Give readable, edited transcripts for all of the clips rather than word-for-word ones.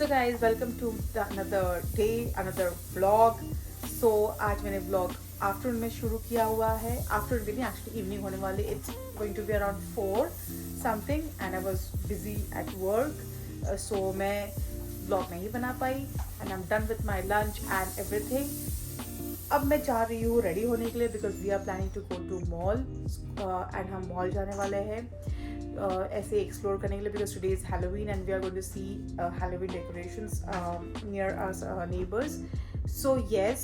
So guys welcome to another day another vlog. So आज मैंने vlog afternoon में शुरू किया हुआ है। आफ्टरनून भी नहीं, एक्चुअली इवनिंग होने वाली। It's going to be around 4 something and I was busy at work, so मैं व्लॉग नहीं बना पाई and I am done with my lunch and everything. अब मैं चाह रही हूँ रेडी होने के लिए because we are planning to go to mall and हम मॉल जाने वाले हैं ऐसे एक्सप्लोर करने के लिए because today is Halloween and we are going to C Halloween decorations near our neighbours. So yes,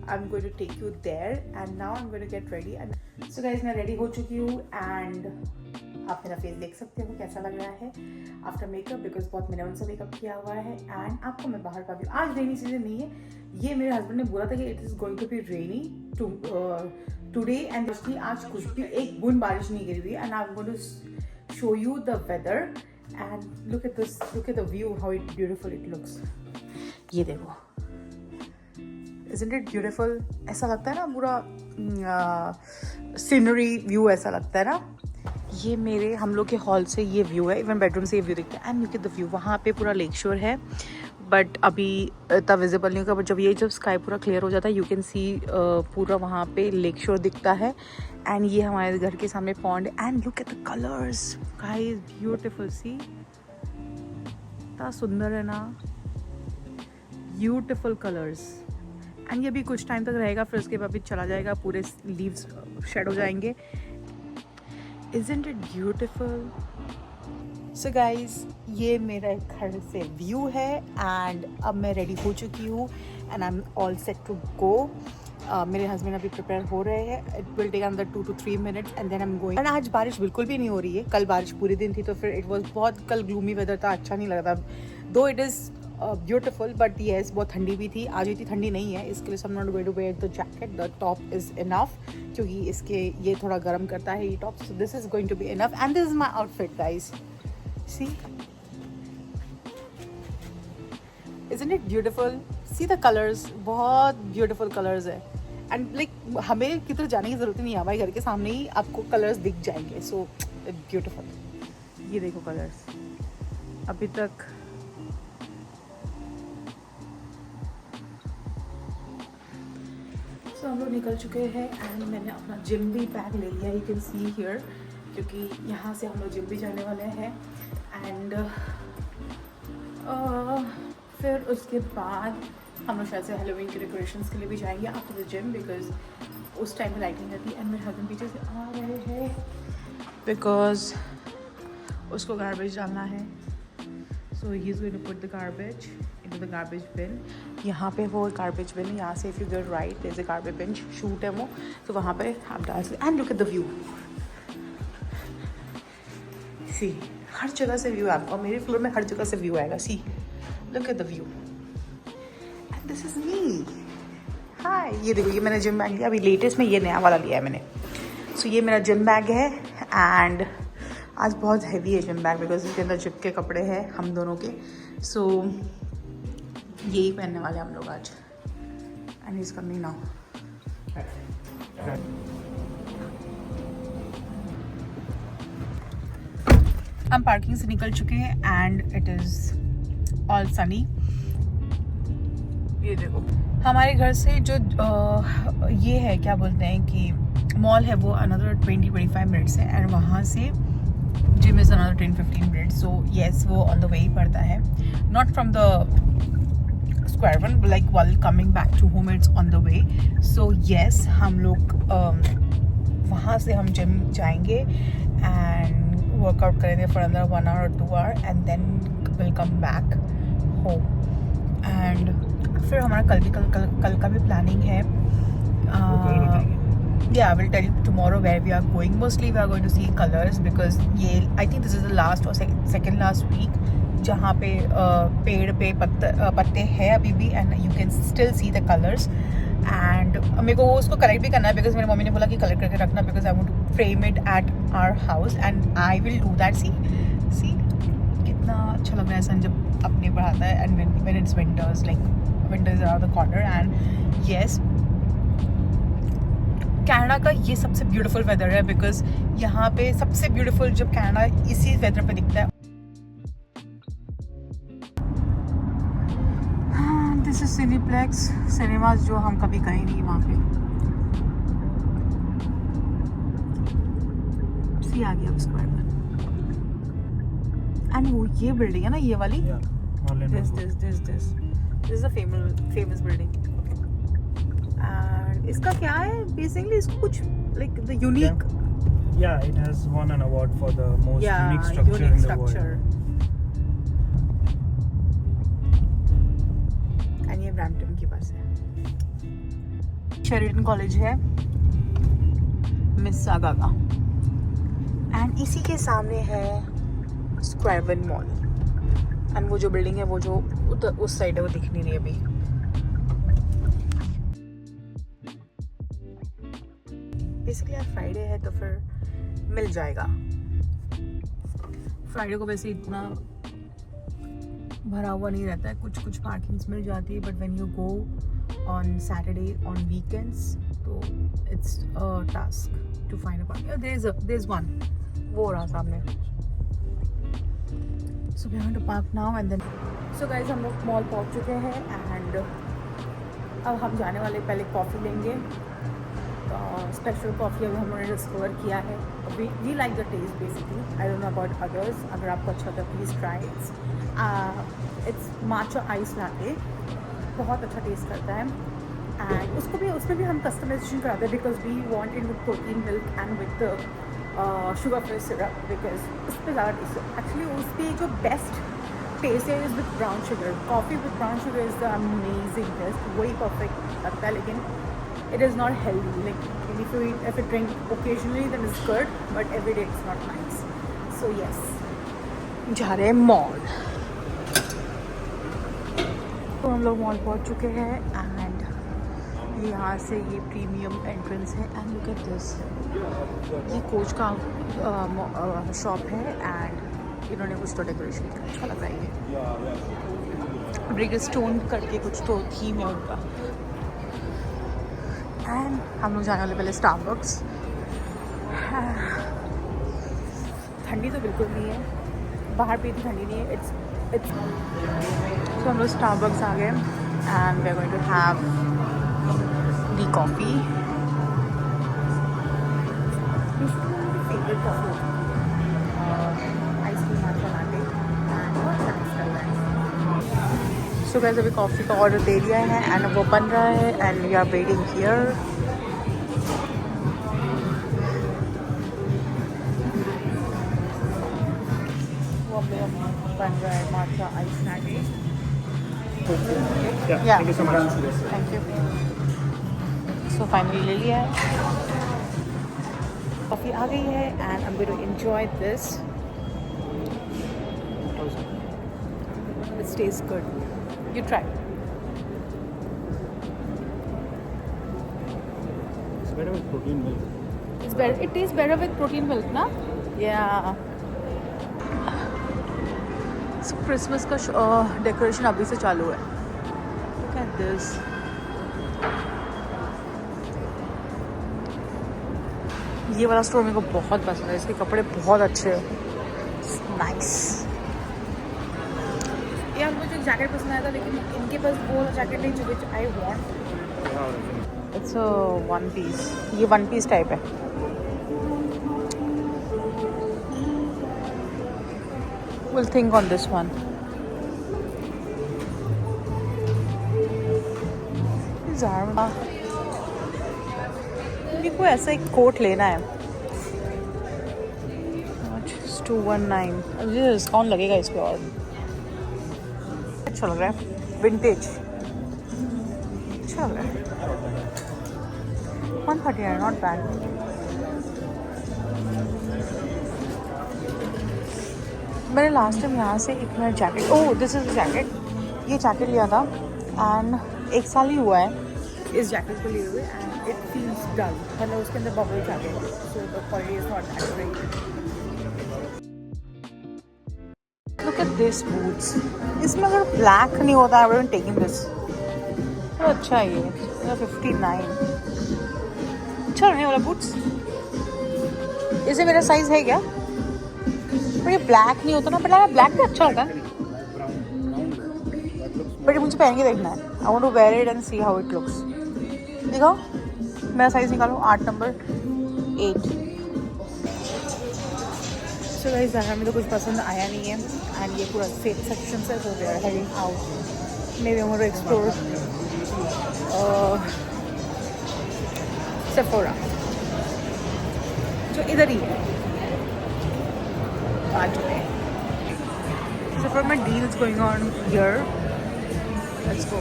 I am going to take you there and now I am going to get ready. And so guys मैं ready हो चुकी हूँ and आप मेरा face देख सकते हो कैसा लग रहा है आफ्टर मेकअप बिकॉज बहुत मैंने उनसे मेकअप किया हुआ है। एंड आपको मैं बाहर का भी, आज रेनी सीजन नहीं है, ये मेरे हस्बैंड ने बोला था कि it is going to be rainy today and आज कुछ भी एक बूंद बारिश नहीं गिरी हुई and I am going to show you the weather and look at this, look at the view, how beautiful it looks. ये देखो, isn't it beautiful? ऐसा लगता है ना पूरा सीनरी व्यू ऐसा लगता है ना। ये मेरे हम लोग के हॉल से ये व्यू है, इवन बेडरूम से ये व्यू दिखता है and look at the view. वहाँ पे पूरा लेक शोर है बट अभी इतना विजिबल नहीं होगा, बट जब स्काई पूरा क्लियर हो जाता है यू कैन सी पूरा वहाँ पे लेक शोर दिखता है। एंड ये हमारे घर के सामने pond and look at the colours guys, beautiful. See इतना सुंदर है ना, ब्यूटीफुल कलर्स। एंड ये भी कुछ टाइम तक रहेगा, फिर उसके बाद भी चला जाएगा, पूरे लीव्स शेड हो जाएंगे। Isn't it beautiful? So guys, ये मेरा घर से व्यू है एंड अब मैं रेडी हो चुकी हूँ and I am all set to go. मेरे हस्बैंड अभी प्रिपेयर हो रहे हैं। It will take another 2 to 3 minutes and then I am going. And आज बारिश बिल्कुल भी नहीं हो रही है, कल बारिश पूरे दिन थी तो फिर इट वॉज बहुत, कल ग्लूमी वेदर था, अच्छा नहीं लग रहा था। दो it is beautiful but yes बहुत ठंडी भी थी। आज इतनी ठंडी नहीं है, इसके लिए so I am not going to wear the jacket, the top is enough क्योंकि इसके ये थोड़ा गर्म करता है ये top. So this is going to be enough and this is my outfit guys. See, isn't it beautiful? See the colors, बहुत beautiful colors है एंड लाइक हमें किधर जाने की ज़रूरत ही नहीं है, हमारे घर के सामने ही आपको कलर्स दिख जाएंगे। So beautiful. ये देखो कलर्स अभी तक तो हम लोग निकल चुके हैं एंड मैंने अपना जिम भी बैग ले लिया, यू कैन सी हियर, क्योंकि यहाँ से हम लोग जिम भी जाने वाले हैं। एंड फिर उसके बाद हम लोग शायद से हैलोवीन के डेकोरेशंस के लिए भी जाएंगे आफ्टर द जिम बिकॉज उस टाइम में लाइटिंग रहती है। एंड मेरे हस्बैंड पीछे से आ रहे हैं बिकॉज उसको गार्बेज डालना है। So he is going to put the garbage into the garbage bin. यहाँ पे वो गार्बेज बिन है, यहाँ से if you get right there is a garbage bin, chute है वो, तो वहाँ पे आप डाल सकते। And look at the view, see हर जगह से व्यू है आपको, मेरे फ्लोर में हर जगह से व्यू आएगा। See look at the view and this is me. Hi, ये देखो, ये मैंने जिम बैग लिया अभी लेटेस्ट में, ये नया वाला लिया है मैंने। सो ये मेरा जिम बैग है एंड आज बहुत हैवी है जिम बैग बिकॉज इसके अंदर जिम के कपड़े हैं हम दोनों के। सो यही पहनने वाले हम लोग आज एंड इज कमिंग नाउ। हम पार्किंग से निकल चुके हैं and it is all Sunny. ये देखो हमारे घर से जो ये है क्या बोलते हैं कि मॉल है वो अनदर 20-25 मिनट्स है एंड वहाँ से gym is another 10-15 minutes. So yes वो ऑन द वे ही पड़ता है, not from the square one, like while coming back to home it's on the way. So yes, हम लोग वहाँ से हम जिम जाएंगे एंड वर्कआउट करेंगे फॉर अंदर 1 hour or 2 hours and then will come back home. And फिर हमारा कल का भी प्लानिंग है। Yeah, I will tell you tomorrow where we are going. Mostly we are going to see colors because ये I think this is the last or second last week जहाँ पे पेड़ पे पत्ते हैं अभी भी and you can still see the colours. And मेरे को उसको कलेक्ट भी करना है बिकॉज मेरी मम्मी ने बोला कि कलेक्ट करके रखना because I want to frame it at our house and I will do that. See कितना अच्छा लग रहा है सन जब अपने पर आता है and when it's winters, like winter is around the corner. And yes, Canada का ये सबसे ब्यूटीफुल वेदर है बिकॉज यहाँ पे सबसे ब्यूटीफुल जब कनाडा इसी वेदर पे दिखता है दिस इज सिनेप्लेक्स सिनेमाज, जो हम कभी गए नहीं वहाँ पे। सी आ गया स्क्वायर वन। एंड वो ये बिल्डिंग है ना, ये वाली, this is a famous building. And इसका क्या है बेसिकली, इसको कुछ like the unique, Yeah, it has won an award for the most unique structure in the world. And ये ब्रैम्पटन के पास है। शेरिडन कॉलेज है, मिसिसागा का। एंड इसी के सामने है स्क्वायर वन मॉल। एंड वो जो बिल्डिंग है वो जो उस साइड है वो दिख नहीं रही अभी। बेसिकली आज फ्राइडे है तो फिर मिल जाएगा। फ्राइडे को वैसे इतना भरा हुआ नहीं रहता है, कुछ कुछ पार्किंग्स मिल जाती है, but when you go on Saturday on weekends तो it's a task to find a parking. There is one, वो रहा सामने। So we want to park now and then. So guys हम लोग मॉल पहुंच चुके हैं एंड अब हम जाने वाले पहले कॉफ़ी लेंगे। स्पेशल कॉफ़ी अभी हमने डिस्कवर किया है। We like the taste basically, I don't know about others. अगर आपको अच्छा लगता है please try it's matcha ice latte, बहुत अच्छा टेस्ट करता है। एंड उसमें भी हम कस्टमाइजेशन कराते हैं because we want it with protein milk and with sugar free syrup, because उस पर ज़्यादा टेस्ट एक्चुअली उस पर जो बेस्ट टेस्ट है is with brown sugar. Coffee with brown sugar is the amazing taste, वही परफेक्ट लगता है। लेकिन it is not healthy, like if you drink occasionally then it's good, but every day it's not nice. So yes, जा रहे हैं mall. तो हम लोग मॉल पहुंच चुके हैं एंड यहाँ से ये प्रीमियम एंट्रेंस है। एंड लुक एट दिस, ये कोच का शॉप है एंड इन्होंने कुछ तो डेकोरेशन किया, अच्छा लग रहा है। ये ब्रिगस्टोन करके कुछ तो थीम है उनका। एंड हम लोग जाने वाले पहले स्टारबक्स। ठंडी तो बिल्कुल नहीं है, बाहर भी इतनी ठंडी नहीं है। इट्स तो हम लोग स्टारबक्स आ गए and we are going to have the coffee. Favourite coffee ice cream matcha latte and बहुत नाइस कर रहा है। सो गाइस अभी कॉफ़ी का ऑर्डर दे दिया है एंड वो बन रहा है and we are waiting here. वो बन रहा है matcha ice latte. Thank you so much. Thank you. So finally ले लिया है, कॉफ़ी आ गई है and I am going to enjoy this. It tests good, you try. It's better with protein milk. It's better, it tastes better with protein milk, na? Yeah. So Christmas का decoration अभी से चालू है। Look at this. ये वाला store मेरे को बहुत पसंद है, इसके कपड़े बहुत अच्छे हैं। नाइस। यार मुझे जैकेट पसंद आया था लेकिन इनके पास वो जैकेट नहीं जो which I want. It's a one piece, ये वन पीस टाइप है। Will think on this one. मेरे को ऐसा एक कोट लेना है, 219। मुझे डिस्काउंट लगेगा इस पर और अच्छा लग रहा है, विंटेज अच्छा लग रहा है। 139 नॉट बैड। मैंने लास्ट टाइम यहाँ से एक मेरा jacket, oh this is jacket, ये जैकेट लिया था एंड 1 साल ही हुआ है इस जैकेट को लिए हुए एंड इट फील्स डल, मतलब उसके अंदर bubble jacket, so the quality is not that great. Look at this boots. इसमें अगर ब्लैक नहीं होता आई वुड टेकिंग दिस। तो अच्छा है ये 59। अच्छा रहने वाला बूट्स। इसे मेरा साइज है क्या? पर ये ब्लैक नहीं होता ना, पर ब्लैक भी अच्छा होता है। बट मुझे पहन के देखना है. I want to wear it and see how it looks. दिखाओ, मेरा साइज निकालो. 8 नंबर 8. सो गाइस ज़ारा में तो कुछ पसंद आया नहीं है. एंड ये पूरा सेफ सेक्शन है, so we are heading out. Maybe I want to explore Sephora जो इधर ही है बाजू में. Sephora में deals going on here. Let's go.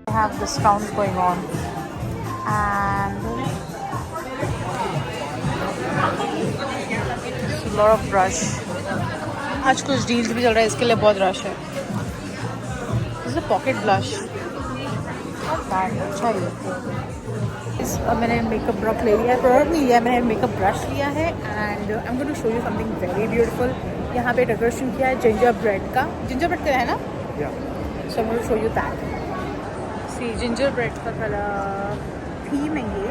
They have discounts going on and a lot of rush. आज कुछ deals भी चल रहा है, इसके लिए बहुत रश है. This is pocket blush. अच्छा है. मैंने मेकअप ब्रश ले लिया है, प्रोडक्ट नहीं लिया है, मैंने मेकअप ब्रश लिया है. And I am going to show you something very beautiful. यहाँ पे डेकोरेशन किया है जिंजर ब्रेड का. जिंजर ब्रेड का है ना? So I am going to show you that. See gingerbread का कलर थीम है ये.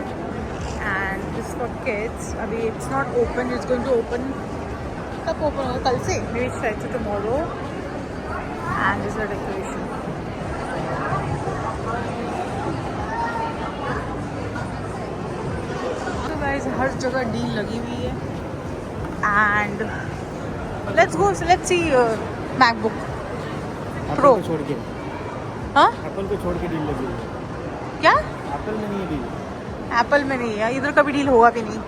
And this for kids. अभी it's not open, it's going to open. कब ओपन होगा? कल से. Maybe try to tomorrow. And this is the decoration. हर जगह deal लगी हुई है. And let's go, let's see MacBook pro. छोड़ के हाँ, एप्पल को छोड़ के डील लगी हुई है. क्या? एप्पल में नहीं है डील. एप्पल में नहीं है, इधर कभी डील होगा भी नहीं.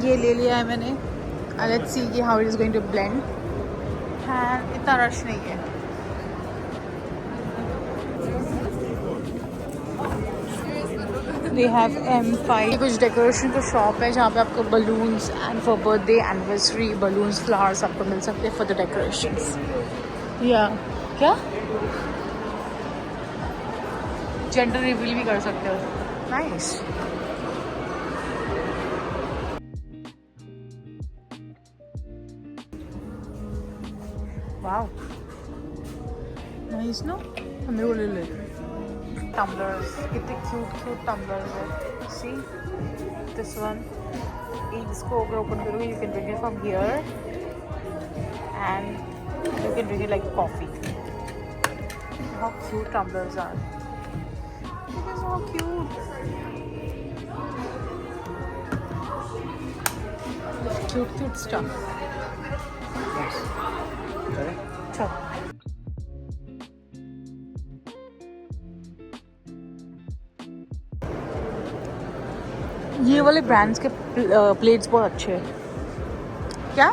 ये ले लिया है मैंने. लेट्स सी कि how it is going to blend. And इतना रश नहीं है. They have M5. कुछ डेकोरेशन का शॉप है जहाँ पे आपको balloons and for birthday anniversary balloons flowers आपको मिल सकते हैं फॉर द डेकोरेशंस. या क्या जेंडर रिवील भी कर सकते हो. नाइस. Wow nice. नो हमें वो ले ले. टम्बलर्स कितने क्यूट टम्बलर्स है. See this one. इसको अगर ओपन करोगे you can drink it from here and you can drink it like coffee. How cute tumblers are. It is so cute. Cute stuff. अच्छा. ये वाले ब्रांड्स के plates बहुत अच्छे हैं. क्या?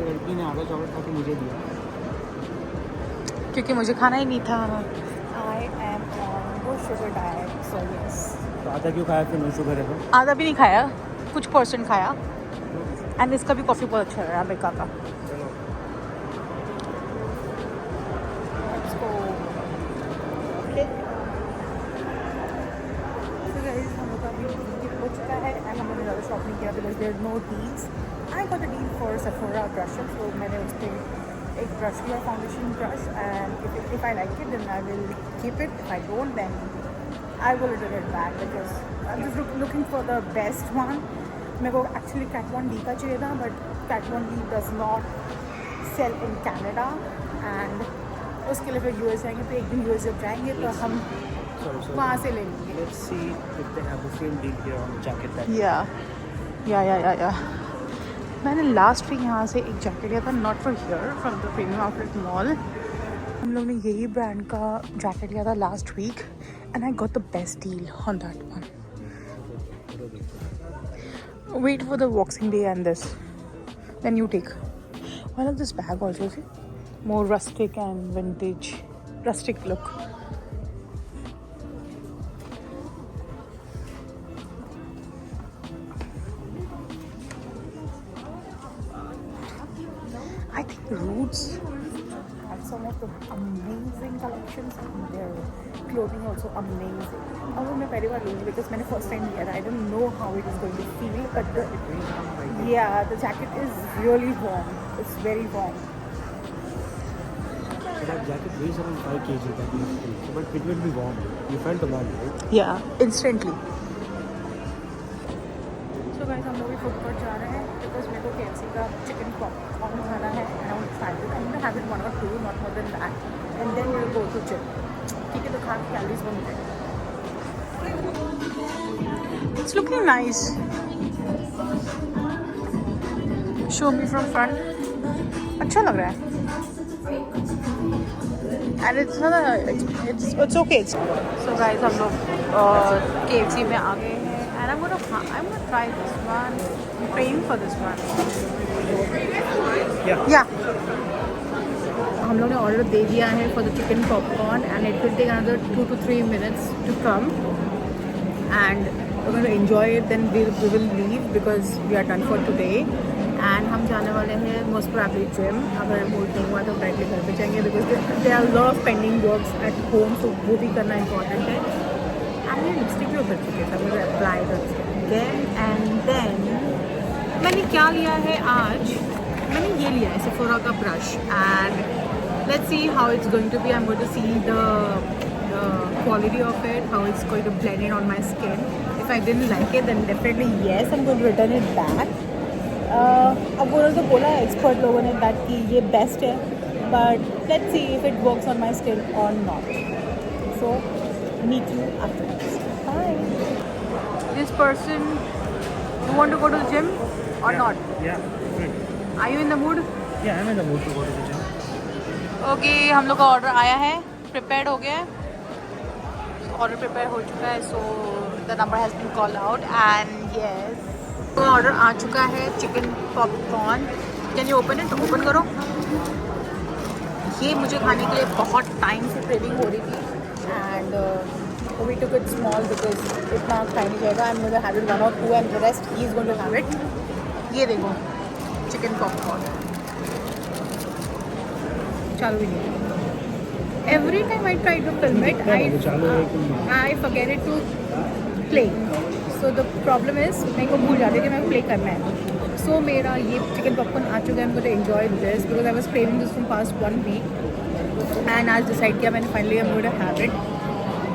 लड़की ने आधा चॉकलेट खा के मुझे दिया क्योंकि मुझे खाना ही नहीं था. I am on low sugar diet, so yes. तो आधा क्यों खाया फिर? नो शुगर है तो. आधा भी नहीं खाया, कुछ परसेंट खाया. एंड इसका भी कॉफ़ी बहुत अच्छा है अमेरिका का. शॉपिंग किया because there no deals. I got a deal for Sephora brushes. तो मैंने उस पर एक ब्रश लिया, foundation brush. And if I like it then I will keep it. If I don't then I will return it back because I am just looking for the best one. मेरे को actually Kat Von D का चाहिए था but Kat Von D does not sell in Canada. And उसके लिए फिर US जाएंगे. तो एक दिन यूएस जब जाएंगे तो हम वहाँ से ले लेंगे. Let's see if they have the same deal here on the jacket that. या मैंने लास्ट वीक यहाँ से एक जैकेट लिया था, not for here, from the premium outlet mall. हम लोग ने यही ब्रांड का जैकेट लिया था last week and I got the best deal on that one. Wait for the boxing day and this then you take. I like this bag also. See more rustic and vintage rustic look. I think Roots have some of the amazing collections and their clothing also amazing. और मैं पहली बार लूँगी because मैंने first time लिया था. I don't know how it is going to feel, but the jacket is really warm. It's very warm. That jacket weighs around 5 kg, but it will be warm. You felt the warmth, right? Yeah, instantly. So guys, हम लोग भी food court जा रहे हैं because मेरे को KFC का chicken popcorn खाना है and I'm excited. I'm gonna have it 1 or 2, not more than that, and then we'll go to gym. ठीक है, तो खा के कैलोरीज बन जाए. It's looking nice. Show me from front. अच्छा लग रहा है. And it's not it's okay. So guys, हम लोग KFC में आ गए हैं and I'm gonna try this one. I'm praying for this one. Yeah. हम लोग ने ऑर्डर दे दिया है for the chicken popcorn and it will take another 2 to 3 minutes to come and we're going to enjoy it. Then we will leave because we are done for today. And हम जाने वाले हैं most probably gym. अगर mood नहीं हुआ तो directly घर पे जाएंगे because they are lot of pending works at home, तो वो भी करना इंपॉर्टेंट है. एंड मेरी लिपस्टिक भी उतर चुके थे, मुझे अप्लाई करते एंड देन मैंने क्या लिया है आज. मैंने ये लिया है सेफोरा का brush and let's see how it's going to be. I am going to see the quality of it, how it's going to blend in on my skin. If I didn't like it then definitely yes, I'm going to return it back. अब वो तो बोला है expert लोगों ने that कि ये best है, but let's see if it works on my skin और not. So meet you after. Bye. This person, you want to go to the gym और not? Yeah. Are you in the mood? Yeah, I'm in the mood to go to the gym. Okay, हम लोग का order आया है, prepared हो गया है. Order prepare हो चुका है, so the number has been called out and yes order आ चुका है chicken popcorn. Can you open it? Open करो. ये मुझे खाने के लिए बहुत टाइम से क्रेविंग हो रही थी and we took it small because इतना खा नहीं जाएगा. I am going to have it 1 or 2 and the rest he is going to have it. ये देखो चिकन पॉपकॉर्न. चालू ही नहीं. Every time I try to film it, I forget it to play. So the problem is मेरे को भूल जाती है कि मैं प्ले करना है. So मेरा ये चिकन पॉपकॉर्न आ चुका है. I'm going to enjoy this because I was craving this from past 1 week. And आज decide किया मैंने finally I'm going to have it.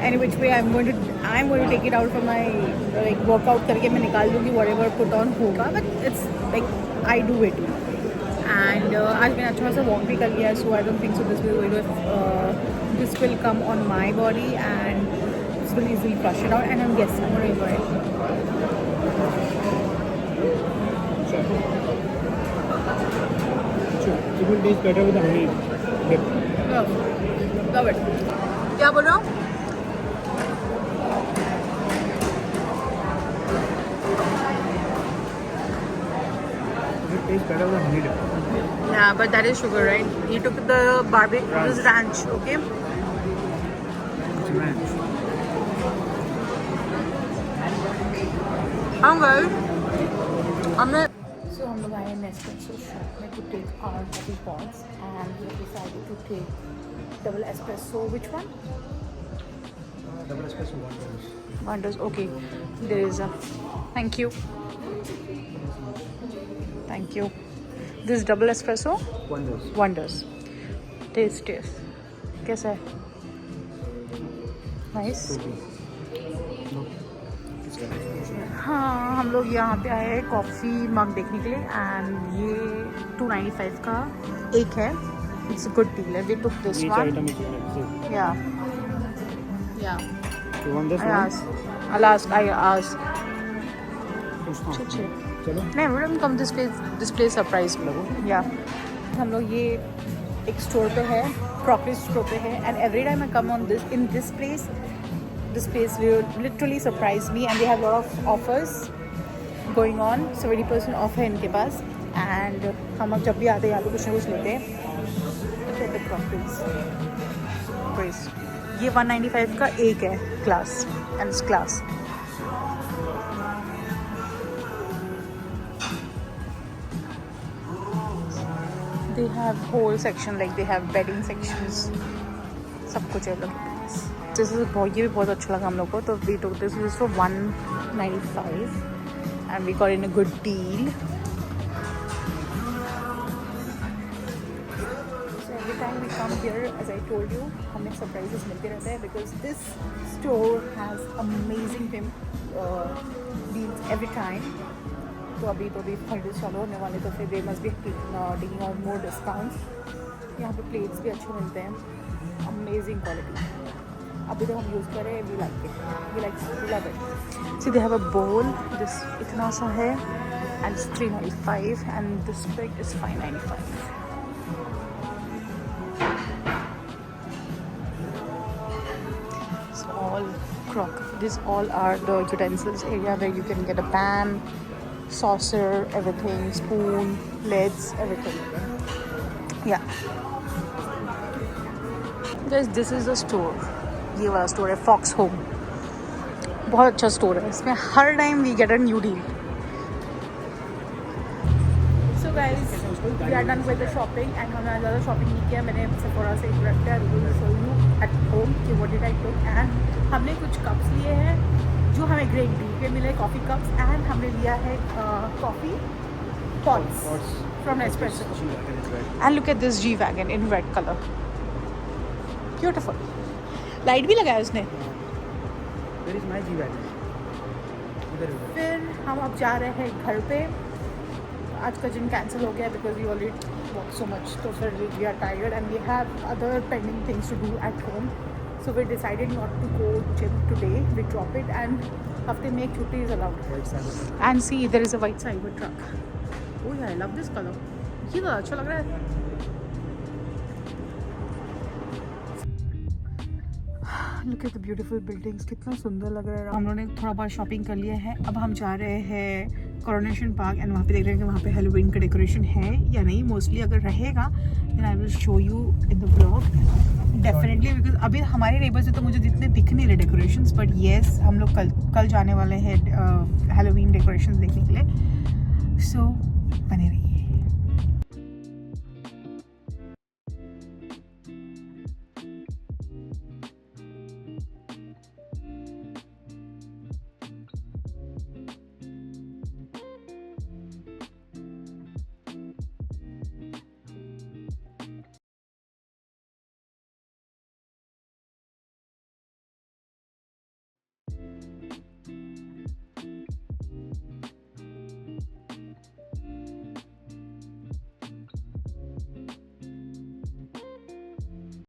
Any which way I'm going to take it out from my like workout करके मैं निकाल दूँगी whatever put on होगा. But it's like I do it. And आज मैंने अच्छा सा वॉक भी कर लिया है. So I don't think so this will come on my body and this will easily flush it out and I guess I am going to enjoy it. It will taste better with the honey dip. Love it. क्या बोल रहा हूँ? It tastes better with the honey dip. Yeah, but that is sugar, right? You took the barbecue, this ranch, okay? It's ranch. I'm good. So हम लोग आए Nespresso shop में to take our coffee pods and we decided to take double espresso. Which one? Double espresso Wonders. Wonders. Okay. There is a. Thank you. Thank you. This is double espresso. Wonders. Wonders. Taste. कैसा है? Nice. No. It's good. हाँ, हम लोग यहाँ पे आए हैं coffee mug देखने के लिए एंड ये 295 का एक है. It's a good deal. We took this Each one. item is good. या You want this I one? asked. हाँ. चलो. नहीं, we don't come this place surprise me. या हम लोग ये एक स्टोर पे है, क्रॉकरी स्टोर पे है and every time I come on this place literally surprised me and they have a lot of offers going on. 70% off है इनके पास and हम जब भी आते हैं यहाँ पे कुछ ना कुछ लेते हैं. ये 195 का एक है glass and it's glass. They have whole section like they have bedding sections. सब कुछ है. This is ये भी बहुत अच्छा लगा हम लोग को. तो we took this for 195 and we got in a good deal. So every time we come here, as I told you, हमें surprises मिलते रहते हैं because this store has amazing deals every time. तो अभी holidays चालू होने वाले, तो फिर they must be taking out more discounts. यहाँ पे plates भी अच्छे मिलते हैं, amazing quality. अभी तो हम यूज़ कर रहे हैं, we love it. See, they have a bowl, this इतना सा है, and it's $3.95, and this big is $5.95. It's all crock. These all are the utensils area where you can get a pan, saucer, everything, spoon, lids, everything. Yeah. Guys, this is the store. ये वाला store है fox home. बहुत अच्छा store है, इसमें हर time we get a new deal. So guys, we are done with the shopping and हमने ज़्यादा शॉपिंग नहीं किया. मैंने थोड़ा सा एक प्रोडक्ट है, will show you at home कि what did I took. And हमने कुछ कप्स लिए हैं जो हमें ग्रेट डील पे मिले, कॉफ़ी कप्स. एंड हमने लिया है coffee pots from espresso. And look at this G wagon in red colour, beautiful. Light भी लगाया उसने. फिर हम अब जा रहे हैं घर पे. आज का जिम कैंसिल हो गया because we already work so much. तो फिर we are tired and we have other pending things to do at home. So we decided not to go gym today. We drop it and हफ्ते में एक छुट्टी is allowed. And see there is a white cyber truck. Oh I love this colour. ये तो अच्छा लग रहा है. Look at the beautiful buildings, कितना सुंदर लग रहा है. हम लोगों ने थोड़ा बहुत शॉपिंग कर लिया है. अब हम जा रहे हैं कोरोनेशन पार्क एंड वहाँ पे देख रहे हैं कि वहाँ पे हैलोवीन का डेकोरेशन है या नहीं. मोस्टली अगर रहेगा then I will show you in the blog definitely. Because अभी हमारे नेबर से तो मुझे जितने दिख नहीं रहे डेकोरेशंस, बट येस हम लोग कल जाने वाले हैं हैलोवीन डेकोरेशन देखने के लिए. सो बने रहिए.